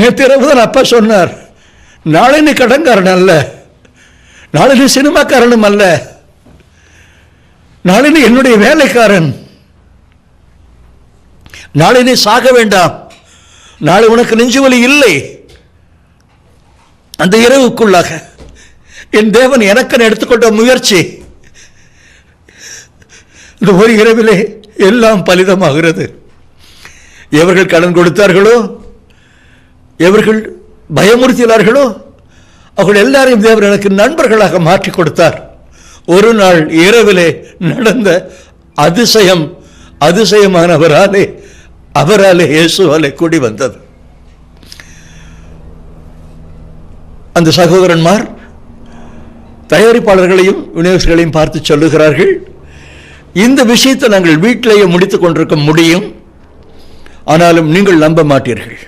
நேற்றிரவுதான் அப்பா சொன்னார், நாளை நீ கடன்காரன் அல்ல, நாளை நீ சினிமாக்காரனும் அல்ல, நாளை நீ என்னுடைய வேலைக்காரன், நாளை நீ சாக வேண்டாம், நாளை உனக்கு நெஞ்சுவலி இல்லை. அந்த இரவுக்குள்ளாக என் தேவன் எனக்கென எடுத்துக்கொண்ட முயற்சி இந்த ஒரு இரவிலே எல்லாம் பலிதமாகிறது. எவர்கள் கடன் கொடுத்தார்களோ, எவர்கள் பயமுறுத்தினார்களோ, அவர்கள் எல்லாரையும் தேவன் எனக்கு நண்பர்களாக மாற்றி கொடுத்தார். ஒரு நாள் இரவிலே நடந்த அதிசயம், அதிசயமானவராலே, அவராலே, இயேசுவாலே கூடி வந்தது. அந்த சகோதரன்மார் தயாரிப்பாளர்களையும் விநியோகர்களையும் பார்த்து சொல்லுகிறார்கள், இந்த விஷயத்தை நாங்கள் வீட்டிலேயே முடித்துக் கொண்டிருக்க முடியும், ஆனாலும் நீங்கள் நம்ப மாட்டீர்கள்.